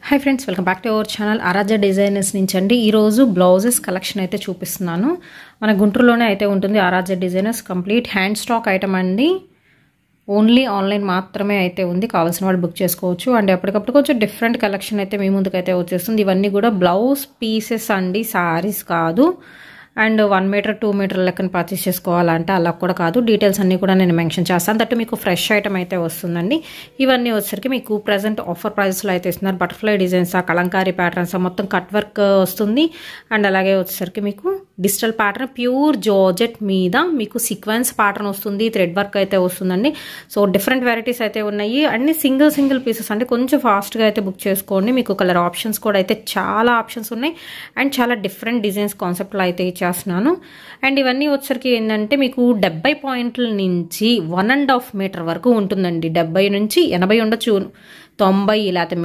Hi friends, welcome back to our channel Aaradhya designers నుంచి అండి. ఈరోజు బ్లౌజెస్ కలెక్షన్ అయితే చూపిస్తున్నాను. మన గుంటూరులోనే అయితే ఉంటుంది Aaradhya designers. Complete hand stock item అండి. ఓన్లీ ఆన్లైన్ మాత్రమే అయితే ఉంది. కావాల్సిన వాళ్ళు బుక్ చేసుకోవచ్చు. అండ్ ఎప్పటికప్పుడు కొంచెం డిఫరెంట్ కలెక్షన్ అయితే మీ ముందుకైతే వచ్చేస్తుంది. ఇవన్నీ కూడా బ్లౌజ్ పీసెస్ అండి, సారీస్ కాదు. అండ్ 1 మీటర్ 2 మీటర్ లెక్కన పర్చేస్ చేసుకోవాలంటే అలా కూడా కాదు. డీటెయిల్స్ అన్నీ కూడా నేను మెన్షన్ చేస్తాను. దట్టు మీకు ఫ్రెష్ ఐటమ్ అయితే వస్తుందండి. ఇవన్నీ వచ్చేసరికి మీకు ప్రజెంట్ ఆఫర్ ప్రైస్లో అయితే ఇస్తున్నారు. బటర్ఫ్లై డిజైన్స్, కలంకారీ ప్యాటర్న్స్, మొత్తం కట్ వర్క్ వస్తుంది. అండ్ అలాగే వచ్చేసరికి మీకు డిజిటల్ ప్యాటర్న్ ప్యూర్ జార్జెట్ మీద మీకు సీక్వెన్స్ ప్యాటర్న్ వస్తుంది. థ్రెడ్ వర్క్ అయితే వస్తుందండి. సో డిఫరెంట్ వెరైటీస్ అయితే ఉన్నాయి. అన్ని సింగిల్ పీసెస్ అంటే కొంచెం ఫాస్ట్గా అయితే బుక్ చేసుకోండి. మీకు కలర్ ఆప్షన్స్ కూడా అయితే చాలా ఆప్షన్స్ ఉన్నాయి. అండ్ చాలా డిఫరెంట్ డిజైన్స్ కాన్సెప్ట్లో అయితే చేస్తున్నాను. అండ్ ఇవన్నీ వచ్చరికి ఏంటంటే మీకు 70 పాయింట్ల నుంచి 1.5 మీటర్ వరకు ఉంటుందండి. 70 నుంచి 80 ఉండొచ్చు, 90 లేకపోతే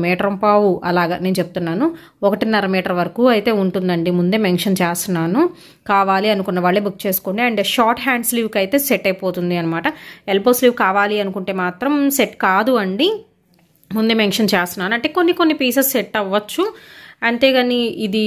మీటర్ పావు అలాగా నేను చెప్తున్నాను. 1.5 మీటర్ వరకు అయితే ఉంటుందండి. ముందే మెన్షన్ చేస్తున్నాను. కావాలి అనుకున్న వాళ్ళే బుక్ చేసుకోండి. అండ్ షార్ట్ హ్యాండ్ స్లీవ్కి అయితే సెట్ అయిపోతుంది అనమాట. ఎల్బో స్లీవ్ కావాలి అనుకుంటే మాత్రం సెట్ కాదు అండి. ముందే మెన్షన్ చేస్తున్నాను. అంటే కొన్ని పీసెస్ సెట్ అవ్వచ్చు. అంతేగాని ఇది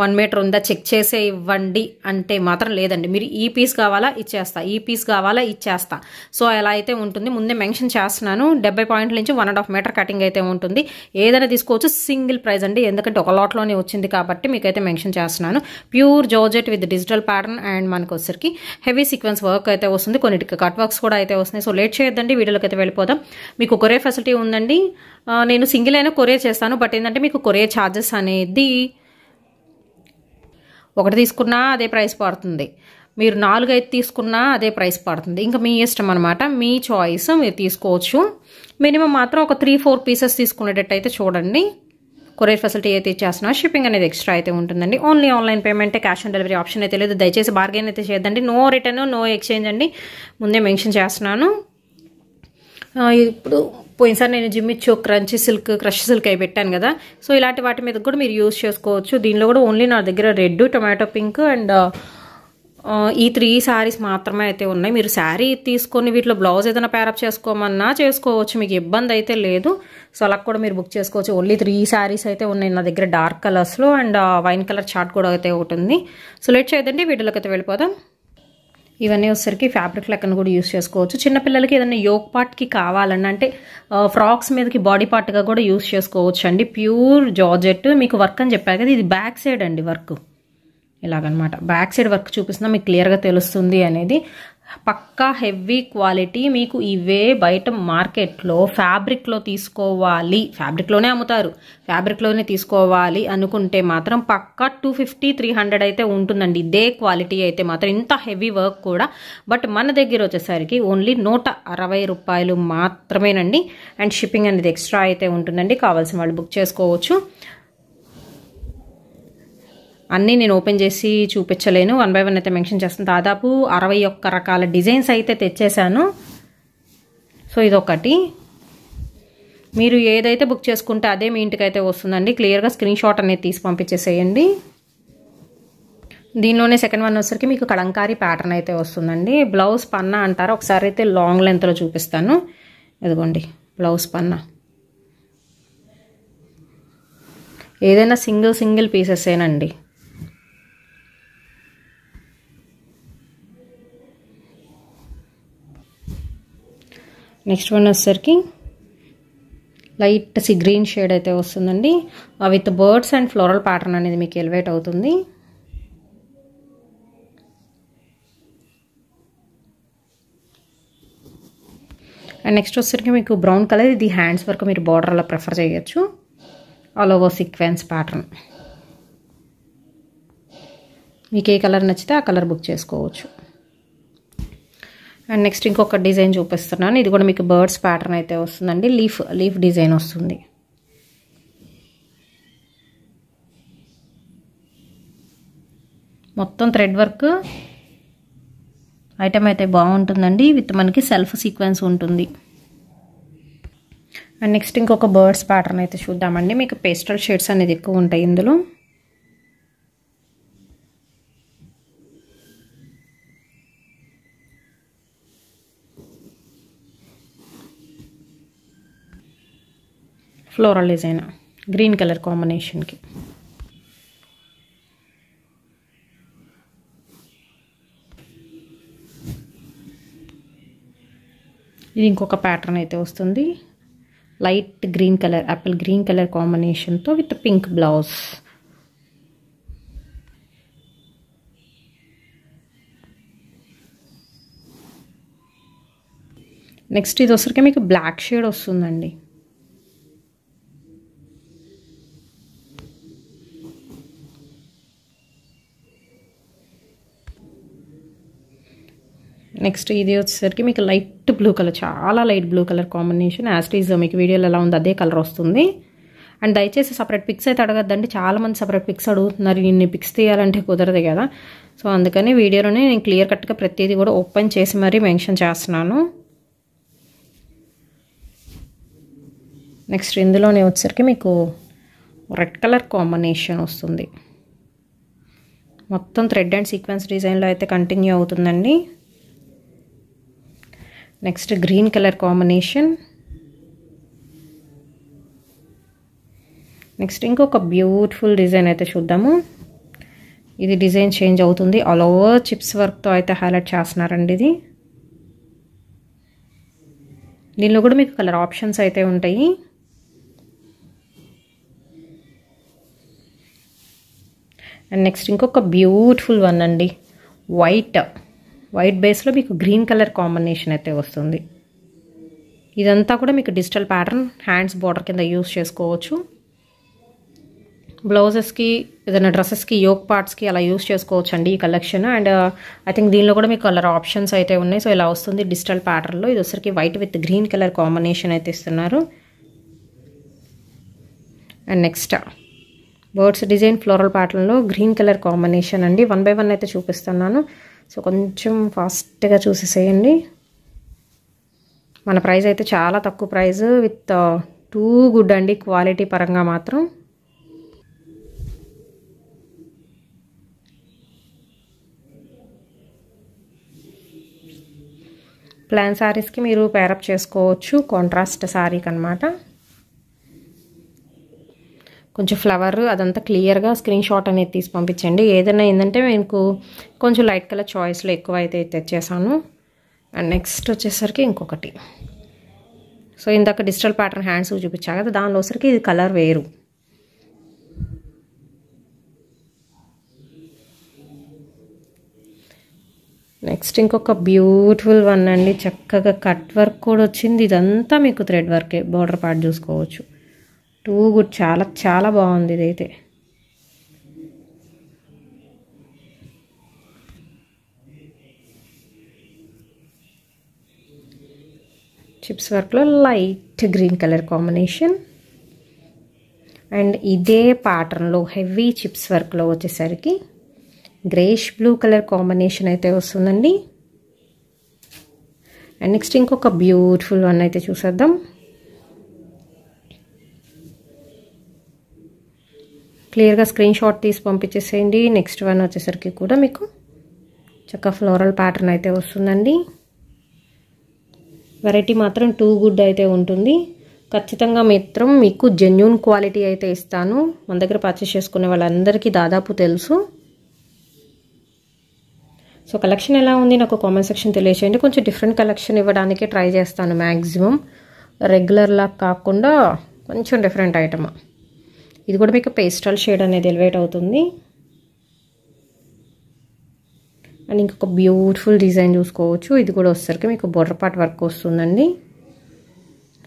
1 మీటర్ ఉందా చెక్ చేసే ఇవ్వండి అంటే మాత్రం లేదండి. మీరు ఈ పీస్ కావాలా ఇచ్చేస్తా, ఈ పీస్ కావాలా ఇచ్చేస్తా. సో అలా అయితే ఉంటుంది. ముందే మెన్షన్ చేస్తున్నాను. 70 పాయింట్ల నుంచి 1.5 మీటర్ కటింగ్ అయితే ఉంటుంది. ఏదైనా తీసుకోవచ్చు. సింగిల్ ప్రైస్ అండి. ఎందుకంటే ఒక లాట్లోనే వచ్చింది కాబట్టి మీకైతే మెన్షన్ చేస్తున్నాను. Pure georgette with digital pattern and మనకు వచ్చరికి హెవీ సీక్వెన్స్ వర్క్ అయితే వస్తుంది. కొన్నిటికి కట్ వర్క్స్ కూడా అయితే వస్తున్నాయి. సో లేట్ చేయొద్దండి, వీడియోలోకి అయితే వెళ్ళిపోదాం. మీకు కొరియర్ ఫెసిలిటీ ఉందండి. నేను సింగిల్ అయినా కొరియర్ చేస్తాను. బట్ ఏంటంటే మీకు కొరియర్ ఛార్జెస్ అనేది ఒకటి తీసుకున్నా అదే ప్రైస్ పడుతుంది. మీరు 4-5 తీసుకున్నా అదే ప్రైస్ పడుతుంది. ఇంకా మీ ఇష్టం అనమాట. మీ చాయిస్, మీరు తీసుకోవచ్చు. మినిమం మాత్రం ఒక 3-4 పీసెస్ తీసుకునేటట్టు అయితే చూడండి. కొరియర్ ఫెసిలిటీ అయితే ఇచ్చేస్తున్నా. షిప్పింగ్ అనేది ఎక్స్ట్రా అయితే ఉంటుందండి. ఓన్లీ ఆన్లైన్ పేమెంటే, క్యాష్ ఆన్ డెలివరీ ఆప్షన్ అయితే లేదు. దయచేసి బార్గెన్ అయితే చేయొద్దండి. నో రిటర్న్, నో ఎక్స్చేంజ్ అండి. ముందే మెన్షన్ చేస్తున్నాను. ఇప్పుడు పోయినసారి నేను జిమ్మిచ్చు క్రంచీ సిల్క్, క్రష్ సిల్క్ అవి పెట్టాను కదా. సో ఇలాంటి వాటి మీద కూడా మీరు యూజ్ చేసుకోవచ్చు. దీనిలో కూడా ఓన్లీ నా దగ్గర రెడ్, టొమాటో పింక్ అండ్ ఈ 3 శారీస్ మాత్రమే అయితే ఉన్నాయి. మీరు శారీ తీసుకొని వీటిలో బ్లౌజ్ ఏదైనా ప్యారప్ చేసుకోమన్నా చేసుకోవచ్చు. మీకు ఇబ్బంది అయితే లేదు. సో అలా కూడా మీరు బుక్ చేసుకోవచ్చు. ఓన్లీ 3 శారీస్ అయితే ఉన్నాయి నా దగ్గర డార్క్ కలర్స్లో. అండ్ వైన్ కలర్ చార్ట్ కూడా అయితే ఒకటి ఉంది. సో లేట్ చేయదండి, వీడియోలోకి అయితే వెళ్ళిపోదాం. ఇవన్నీ వచ్చేసరికి ఫ్యాబ్రిక్ లెక్కన కూడా యూస్ చేసుకోవచ్చు. చిన్నపిల్లలకి ఏదైనా యోక్ పార్ట్కి కావాలన్నా అంటే ఫ్రాక్స్ మీదకి బాడీ పార్ట్గా కూడా యూస్ చేసుకోవచ్చు అండి. ప్యూర్ జార్జెట్ మీకు వర్క్ అని చెప్పారు కదా, ఇది బ్యాక్ సైడ్ అండి వర్క్. ఇలాగనమాట బ్యాక్ సైడ్ వర్క్ చూపిస్తున్నా మీకు క్లియర్గా తెలుస్తుంది అనేది. పక్కా హెవీ క్వాలిటీ. మీకు ఇవే బయట మార్కెట్లో ఫ్యాబ్రిక్లో తీసుకోవాలి, ఫ్యాబ్రిక్లోనే అమ్ముతారు, ఫ్యాబ్రిక్లోనే తీసుకోవాలి అనుకుంటే మాత్రం పక్కా 250-300 అయితే ఉంటుందండి. ఇదే క్వాలిటీ అయితే మాత్రం, ఇంత హెవీ వర్క్ కూడా. బట్ మన దగ్గర వచ్చేసరికి ఓన్లీ 160 రూపాయలు మాత్రమేనండి. అండ్ షిప్పింగ్ అనేది ఎక్స్ట్రా అయితే ఉంటుందండి. కావాల్సిన వాళ్ళు బుక్ చేసుకోవచ్చు. అన్నీ నేను ఓపెన్ చేసి చూపించలేను. 1 by 1 అయితే మెన్షన్ చేస్తాను. దాదాపు 61 రకాల డిజైన్స్ అయితే తెచ్చేసాను. సో ఇదొకటి. మీరు ఏదైతే బుక్ చేసుకుంటే అదే మీ ఇంటికి అయితే వస్తుందండి. క్లియర్గా స్క్రీన్ షాట్ అనేది తీసి పంపించేసేయండి. దీనిలోనే సెకండ్ వన్ వచ్చేసరికి మీకు కలంకారీ ప్యాటర్న్ అయితే వస్తుందండి. బ్లౌజ్ పన్నా అంటారా, ఒకసారి అయితే లాంగ్ లెంత్లో చూపిస్తాను. ఇదిగోండి బ్లౌజ్ పన్నా. ఏదైనా సింగిల్ పీసెస్ ఏనండి. నెక్స్ట్ వన్ వచ్చేసరికి లైట్ గ్రీన్ షేడ్ అయితే వస్తుందండి. With birds and floral pattern అనేది మీకు ఎలివేట్ అవుతుంది. అండ్ నెక్స్ట్ వచ్చేసరికి మీకు బ్రౌన్ కలర్. ఇది హ్యాండ్స్ వరకు మీరు బార్డర్లో ప్రిఫర్ చేయొచ్చు. All over sequence pattern. మీకు ఏ కలర్ నచ్చితే ఆ కలర్ బుక్ చేసుకోవచ్చు. అండ్ నెక్స్ట్ ఇంకొక డిజైన్ చూపిస్తున్నాను. ఇది కూడా మీకు బర్డ్స్ ప్యాటర్న్ అయితే వస్తుందండి. లీఫ్ డిజైన్ వస్తుంది. మొత్తం థ్రెడ్ వర్క్ ఐటమ్ అయితే బాగుంటుందండి. విత్ మనకి సెల్ఫ్ సీక్వెన్స్ ఉంటుంది. అండ్ నెక్స్ట్ ఇంకొక బర్డ్స్ ప్యాటర్న్ అయితే చూద్దామండి. మీకు పేస్టల్ షేడ్స్ అనేది ఎక్కువ ఉంటాయి ఇందులో. Floral design. గ్రీన్ కలర్ కాంబినేషన్కి. ఇది ఇంకొక ప్యాటర్న్ అయితే వస్తుంది, light green colour, Apple green colour కాంబినేషన్తో విత్ పింక్ బ్లౌజ్. నెక్స్ట్ ఇది వచ్చరికి మీకు బ్లాక్ షేడ్ వస్తుందండి. నెక్స్ట్ ఇది వచ్చేసరికి మీకు లైట్ బ్లూ కలర్, చాలా లైట్ బ్లూ కలర్ కాంబినేషన్. యాస్టీజ్ మీకు వీడియోలో ఎలా ఉంది అదే కలర్ వస్తుంది. అండ్ దయచేసి సపరేట్ పిక్స్ అయితే అడగద్దండి, చాలామంది సపరేట్ పిక్స్ అడుగుతున్నారు. ఇన్ని పిక్స్ తీయాలంటే కుదరదు కదా, సో అందుకని వీడియోలోనే నేను క్లియర్ కట్గా ప్రతిదీ కూడా ఓపెన్ చేసి మరీ మెన్షన్ చేస్తున్నాను. నెక్స్ట్ ఇందులోనే వచ్చేసరికి మీకు రెడ్ కలర్ కాంబినేషన్ వస్తుంది. మొత్తం థ్రెడ్ అండ్ సీక్వెన్స్ డిజైన్లో అయితే కంటిన్యూ అవుతుందండి. Next green colour combination. Next ఇంకొక బ్యూటిఫుల్ డిజైన్ అయితే చూద్దాము. ఇది డిజైన్ చేంజ్ అవుతుంది, ఆల్ ఓవర్ చిప్స్ వర్క్తో అయితే హైలైట్ చేస్తున్నారండి. ఇది దీనిలో కూడా మీకు కలర్ ఆప్షన్స్ అయితే ఉంటాయి. అండ్ నెక్స్ట్ ఇంకొక బ్యూటిఫుల్ వన్ అండి, వైట్ బేస్లో మీకు గ్రీన్ కలర్ కాంబినేషన్ అయితే వస్తుంది. ఇదంతా కూడా మీకు డిజిటల్ ప్యాటర్న్, హ్యాండ్స్ బార్డర్ కింద యూస్ చేసుకోవచ్చు. బ్లౌజెస్కి, ఏదైనా డ్రెస్సెస్కి, యోక్ పార్ట్స్కి అలా యూస్ చేసుకోవచ్చు అండి ఈ కలెక్షన్. అండ్ ఐ థింక్ దీనిలో కూడా మీకు కలర్ ఆప్షన్స్ అయితే ఉన్నాయి. సో ఇలా వస్తుంది డిజిటల్ ప్యాటర్న్లో. ఇది వచ్చరికి white with green colour combination అయితే ఇస్తున్నారు. And next birds design floral ప్యాటర్న్లో గ్రీన్ కలర్ కాంబినేషన్ అండి. 1 by 1 అయితే చూపిస్తున్నాను, సో కొంచెం ఫాస్ట్గా చూసేసేయండి. మన ప్రైస్ అయితే చాలా తక్కువ ప్రైస్, విత్ టూ గుడ్ అండి క్వాలిటీ పరంగా మాత్రం. ప్లాన్ శారీస్కి మీరు పేరప్ చేసుకోవచ్చు కాంట్రాస్ట్ శారీకి అనమాట. కొంచెం ఫ్లవర్ అదంతా క్లియర్గా స్క్రీన్ షాట్ అనేది తీసి పంపించండి. ఏదైనా ఏంటంటే మీకు కొంచెం లైట్ కలర్ చాయిస్లో ఎక్కువ అయితే తెచ్చేసాను. అండ్ నెక్స్ట్ వచ్చేసరికి ఇంకొకటి, సో ఇందాక డిజిటల్ ప్యాటర్న్ హ్యాండ్స్ చూపించా కదా, దానిలో వచ్చరికి ఇది కలర్ వేరు. నెక్స్ట్ ఇంకొక బ్యూటిఫుల్ వన్ అండి, చక్కగా కట్ వర్క్ కూడా వచ్చింది. ఇదంతా మీకు థ్రెడ్ వర్కే, బార్డర్ పార్ట్ చూసుకోవచ్చు. టూ గుడ్, చాలా చాలా బాగుంది ఇదైతే. చిప్స్ వర్క్లో light green colour combination. And ఇదే ప్యాటర్న్లో హెవీ చిప్స్ వర్క్లో వచ్చేసరికి గ్రేష్ బ్లూ కలర్ కాంబినేషన్ అయితే వస్తుందండి. అండ్ నెక్స్ట్ ఇంకొక బ్యూటిఫుల్ వన్ అయితే చూసేద్దాం. క్లియర్గా స్క్రీన్ షాట్ తీసి పంపించేసేయండి. నెక్స్ట్ వన్ వచ్చేసరికి కూడా మీకు చక్కగా ఫ్లోరల్ ప్యాటర్న్ అయితే వస్తుందండి. వెరైటీ మాత్రం టూ గుడ్ అయితే ఉంటుంది. ఖచ్చితంగా మాత్రం మీకు జెన్యూన్ క్వాలిటీ అయితే ఇస్తాను. మన దగ్గర పర్చేస్ చేసుకునే వాళ్ళందరికీ దాదాపు తెలుసు. సో కలెక్షన్ ఎలా ఉంది నాకు కామెంట్ సెక్షన్ తెలియచేయండి. కొంచెం డిఫరెంట్ కలెక్షన్ ఇవ్వడానికి ట్రై చేస్తాను మ్యాక్సిమం, రెగ్యులర్లా కాకుండా కొంచెం డిఫరెంట్ ఐటమ్. ఇది కూడా మీకు పేస్టల్ షేడ్ అనేది ఎలివేట్ అవుతుంది. అండ్ ఇంకొక బ్యూటిఫుల్ డిజైన్ చూసుకోవచ్చు. ఇది కూడా వచ్చేసరికి మీకు బోర్డర్ పార్ట్ వర్క్ వస్తుందండి,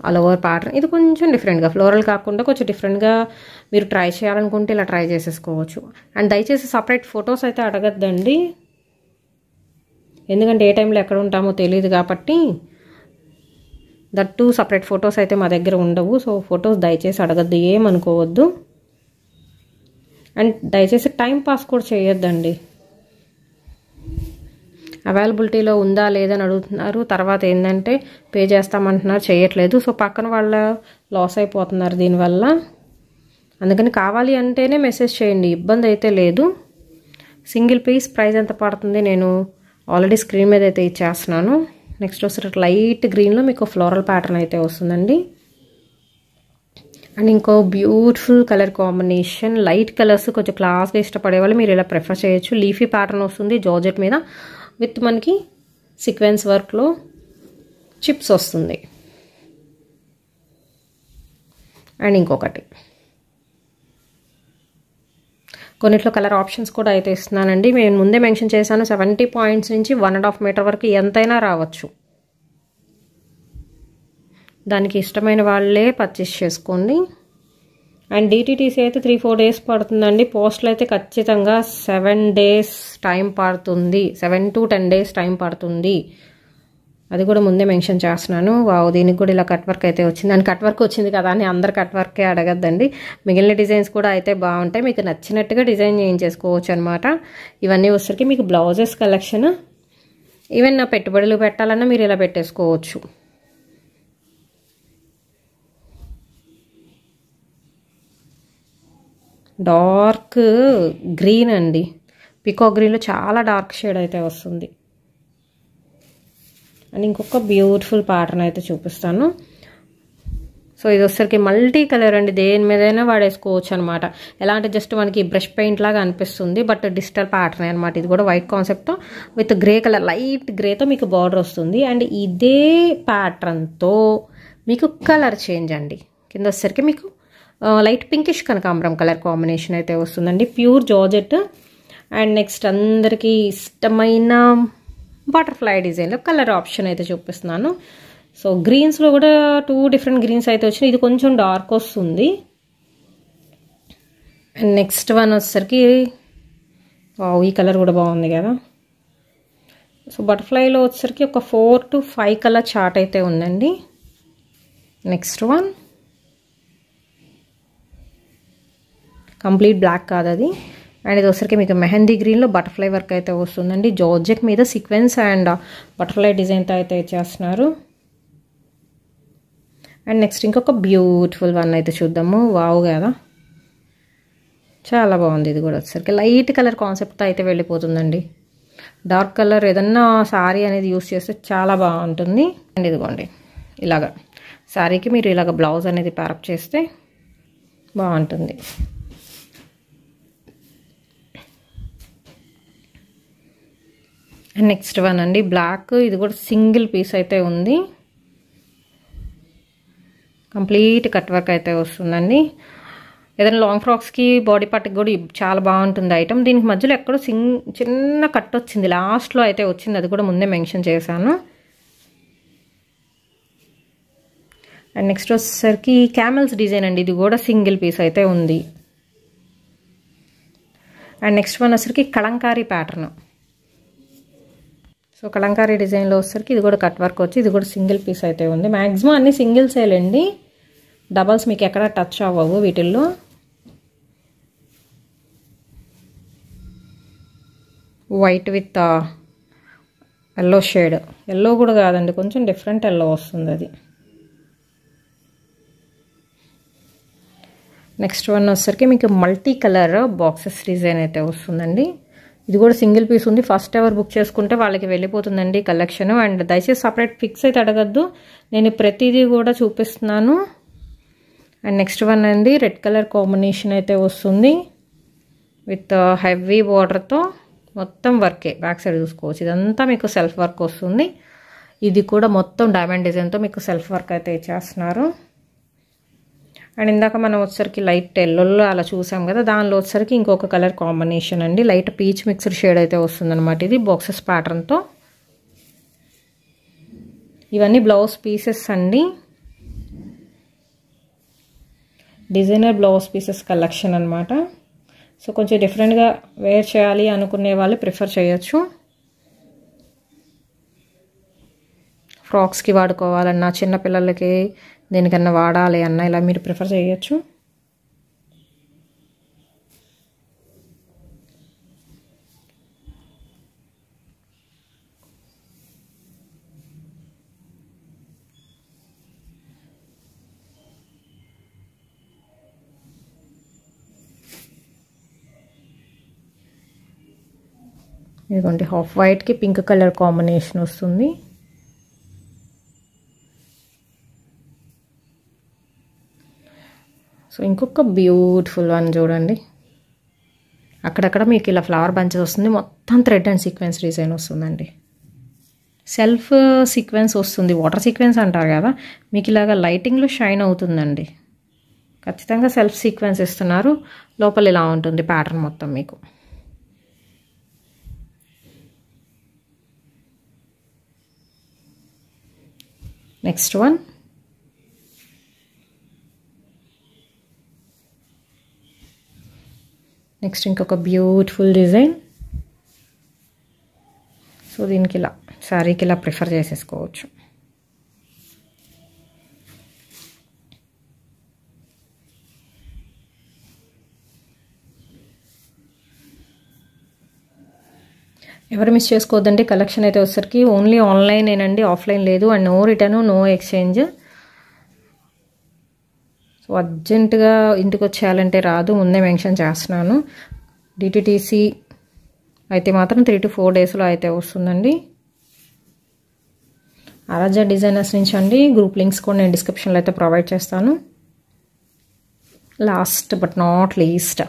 ఆల్ ఓవర్ ప్యాటర్న్. ఇది కొంచెం డిఫరెంట్గా, ఫ్లోరల్ కాకుండా కొంచెం డిఫరెంట్గా మీరు ట్రై చేయాలనుకుంటే ఇలా ట్రై చేసేసుకోవచ్చు. అండ్ దయచేసి సపరేట్ ఫొటోస్ అయితే అడగద్దండి, ఎందుకంటే ఏ టైంలో ఎక్కడ ఉంటామో తెలియదు కాబట్టి. దట్టు సపరేట్ ఫొటోస్ అయితే మా దగ్గర ఉండవు. సో ఫొటోస్ దయచేసి అడగద్దు, ఏమనుకోవద్దు. అండ్ దయచేసి టైం పాస్ కూడా చేయొద్దండి. అవైలబిలిటీలో ఉందా లేదని అడుగుతున్నారు, తర్వాత ఏంటంటే పే చేస్తామంటున్నారు, చేయట్లేదు. సో పక్కన వాళ్ళ లాస్ అయిపోతున్నారు దీనివల్ల. అందుకని కావాలి అంటేనే మెసేజ్ చేయండి, ఇబ్బంది అయితే లేదు. సింగిల్ పీస్ ప్రైస్ ఎంత పడుతుంది నేను ఆల్రెడీ స్క్రీన్ మీద అయితే ఇచ్చేస్తున్నాను. నెక్స్ట్ వచ్చేసరికి లైట్ గ్రీన్లో మీకు ఫ్లోరల్ ప్యాటర్న్ అయితే వస్తుందండి. అండ్ ఇంకో beautiful colour combination, light colours కొంచెం క్లాస్గా ఇష్టపడే వాళ్ళు మీరు ఇలా ప్రిఫర్ చేయొచ్చు. లీఫీ ప్యాటర్న్ వస్తుంది జార్జెట్ మీద విత్ మనకి సీక్వెన్స్ వర్క్లో చిప్స్ వస్తుంది. అండ్ ఇంకొకటి కొన్నిట్లో కలర్ ఆప్షన్స్ కూడా అయితే ఇస్తున్నానండి. నేను ముందే మెన్షన్ చేశాను 70 పాయింట్స్ నుంచి 1.5 మీటర్ వరకు ఎంతైనా రావచ్చు. దానికి ఇష్టమైన వాళ్ళే పర్చేస్ చేసుకోండి. అండ్ డిటీటీసీ అయితే 3-4 డేస్ పడుతుందండి. పోస్ట్లో అయితే ఖచ్చితంగా 7 డేస్ టైం పడుతుంది, 7 to 10 డేస్ టైం పడుతుంది. అది కూడా ముందే మెన్షన్ చేస్తున్నాను. వావ్, దీనికి కూడా ఇలా కట్ వర్క్ అయితే వచ్చింది. అండ్ కట్ వర్క్ వచ్చింది కదా అని అందరు కట్ వర్కే అడగద్దండి. మిగిలిన డిజైన్స్ కూడా అయితే బాగుంటాయి, మీకు నచ్చినట్టుగా డిజైన్ చేయించేసుకోవచ్చు అనమాట. ఇవన్నీ వచ్చేసరికి మీకు బ్లౌజెస్ కలెక్షన్. ఈవెన్ నా పెట్టుబడులు పెట్టాలన్నా మీరు ఇలా పెట్టేసుకోవచ్చు. డార్క్ గ్రీన్ అండి, పికాక్ గ్రీన్లో చాలా డార్క్ షేడ్ అయితే వస్తుంది. అండ్ ఇంకొక బ్యూటిఫుల్ ప్యాటర్న్ అయితే చూపిస్తాను. సో ఇది వచ్చేసరికి మల్టీ కలర్ అండి, దేని మీదైనా వాడేసుకోవచ్చు అనమాట. ఎలా అంటే జస్ట్ మనకి బ్రష్ పెయింట్ లాగా అనిపిస్తుంది, బట్ డిజిటల్ ప్యాటర్న్ అనమాట. ఇది కూడా వైట్ కాన్సెప్ట్తో విత్ గ్రే కలర్, లైట్ గ్రేతో మీకు బార్డర్ వస్తుంది. అండ్ ఇదే ప్యాటర్న్తో మీకు కలర్ చేంజ్ అండి. కింద వచ్చేసరికి మీకు లైట్ పింకిష్ కనకాంబరం కలర్ కాంబినేషన్ అయితే వస్తుందండి, ప్యూర్ జార్జెట్. అండ్ నెక్స్ట్ అందరికీ ఇష్టమైన బటర్ఫ్లై డిజైన్లో కలర్ ఆప్షన్ అయితే చూపిస్తున్నాను. సో గ్రీన్స్లో కూడా 2 డిఫరెంట్ గ్రీన్స్ అయితే వచ్చినాయి. ఇది కొంచెం డార్క్ వస్తుంది. అండ్ నెక్స్ట్ వన్ వచ్చేసరికి ఈ కలర్ కూడా బాగుంది కదా. సో బటర్ఫ్లైలో వచ్చేసరికి ఒక 4 to 5 కలర్ చార్ట్ అయితే ఉందండి. నెక్స్ట్ వన్ కంప్లీట్ బ్లాక్ కాదు అది. అండ్ ఇది వచ్చరికి మీకు మెహందీ గ్రీన్లో బటర్ఫ్లై వర్క్ అయితే వస్తుందండి. జార్జెట్ మీద సీక్వెన్స్ అండ్ బటర్ఫ్లై డిజైన్తో అయితే చేస్తున్నారు. అండ్ నెక్స్ట్ ఇంకొక బ్యూటిఫుల్ వన్ అయితే చూద్దాము. వావ్ కదా, చాలా బాగుంది. ఇది కూడా వచ్చేసరికి లైట్ కలర్ కాన్సెప్ట్తో అయితే వెళ్ళిపోతుందండి. డార్క్ కలర్ ఏదన్నా శారీ అనేది యూస్ చేస్తే చాలా బాగుంటుంది. అండ్ ఇదిగోండి ఇలాగా శారీకి మీరు ఇలాగ బ్లౌజ్ అనేది ప్యారప్ చేస్తే బాగుంటుంది. అండ్ నెక్స్ట్ వన్ అండి బ్లాక్, ఇది కూడా సింగిల్ పీస్ అయితే ఉంది, కంప్లీట్ కట్ వర్క్ అయితే వస్తుందండి. ఏదైనా లాంగ్ ఫ్రాక్స్కి బాడీ పార్ట్కి కూడా చాలా బాగుంటుంది ఐటమ్. దీనికి మధ్యలో ఎక్కడో చిన్న కట్ వచ్చింది, లాస్ట్లో అయితే వచ్చింది, అది కూడా ముందే మెన్షన్ చేశాను. అండ్ నెక్స్ట్ వచ్చేసరికి క్యామెల్స్ డిజైన్ అండి, ఇది కూడా సింగిల్ పీస్ అయితే ఉంది. అండ్ నెక్స్ట్ వన్ వచ్చేసరికి కలంకారీ ప్యాటర్న్. సో కలంకారీ డిజైన్లో వచ్చేసరికి ఇది కూడా కట్ వర్క్ వచ్చి ఇది కూడా సింగిల్ పీస్ అయితే ఉంది. మ్యాక్సిమం అన్ని సింగిల్ సేలండి, డబల్స్ మీకు ఎక్కడ టచ్ అవ్వవు వీటిల్లో. White with yellow shade, yellow కూడా కాదండి, కొంచెం డిఫరెంట్ ఎల్లో వస్తుంది అది. నెక్స్ట్ వన్ వచ్చేసరికి మీకు మల్టీ కలర్ బాక్సెస్ డిజైన్ అయితే వస్తుందండి. ఇది కూడా సింగిల్ పీస్ ఉంది. ఫస్ట్ ఎవర్ బుక్ చేసుకుంటే వాళ్ళకి వెళ్ళిపోతుందండి కలెక్షన్. అండ్ దయచేసి సపరేట్ పిక్స్ అయితే అడగద్దు, నేను ప్రతిదీ కూడా చూపిస్తున్నాను. అండ్ నెక్స్ట్ వన్ అండి రెడ్ కలర్ కాంబినేషన్ అయితే వస్తుంది విత్ హెవీ బార్డర్తో, మొత్తం వర్కే, బ్యాక్ సైడ్ చూసుకోవచ్చు. ఇదంతా మీకు సెల్ఫ్ వర్క్ వస్తుంది. ఇది కూడా మొత్తం డైమండ్ డిజైన్తో మీకు సెల్ఫ్ వర్క్ అయితే ఇచ్చేస్తున్నారు. అండ్ ఇందాక మనం వచ్చేసరికి లైట్ ఎల్లోలో అలా చూసాం కదా, దానిలో వచ్చేసరికి ఇంకొక కలర్ కాంబినేషన్ అండి, లైట్ పీచ్ మిక్స్డ్ షేడ్ అయితే వస్తుందన్నమాట. ఇది బాక్సెస్ ప్యాటర్న్తో. ఇవన్నీ బ్లౌజ్ పీసెస్ అండి, డిజైనర్ బ్లౌజ్ పీసెస్ కలెక్షన్ అనమాట. సో కొంచెం డిఫరెంట్గా వేర్ చేయాలి అనుకునే వాళ్ళు ప్రిఫర్ చేయొచ్చు. ఫ్రాక్స్కి వాడుకోవాలన్నా, చిన్నపిల్లలకి దేనికన్నా వాడాలి అన్న ఇలా మీరు ప్రిఫర్ చేయొచ్చు. ఇదిగోండి హాఫ్ వైట్కి పింక్ కలర్ కాంబినేషన్ వస్తుంది. సో ఇంకొక బ్యూటిఫుల్ వన్ చూడండి, అక్కడక్కడ మీకు ఇలా ఫ్లవర్ బంచెస్ వస్తుంది, మొత్తం థ్రెడ్ అండ్ సీక్వెన్స్ డిజైన్ వస్తుందండి. సెల్ఫ్ సీక్వెన్స్ వస్తుంది, వాటర్ సీక్వెన్స్ అంటారు కదా, మీకు ఇలాగ లైటింగ్లో షైన్ అవుతుందండి. ఖచ్చితంగా సెల్ఫ్ సీక్వెన్స్ ఇస్తున్నారు. లోపల ఇలా ఉంటుంది ప్యాటర్న్ మొత్తం మీకు. నెక్స్ట్ వన్, నెక్స్ట్ ఇంకొక బ్యూటిఫుల్ డిజైన్. సో దీనికి ఇలా శారీకి ఇలా ప్రిఫర్ చేసేసుకోవచ్చు. ఎవరు మిస్ చేసుకోవద్దండి. కలెక్షన్ అయితే వచ్చేసరికి ఓన్లీ ఆన్లైనేనండి, ఆఫ్లైన్ లేదు. And no return, no exchange. So అర్జెంటుగా ఇంటికి వచ్చేయాలంటే రాదు, ముందే మెన్షన్ చేస్తున్నాను. డిటిటీసీ అయితే మాత్రం 3 to 4 డేస్లో అయితే వస్తుందండి. ఆరాధ్య డిజైనర్స్ నుంచి అండి. గ్రూప్ లింక్స్ కూడా నేను డిస్క్రిప్షన్లో అయితే ప్రొవైడ్ చేస్తాను. Last but not least,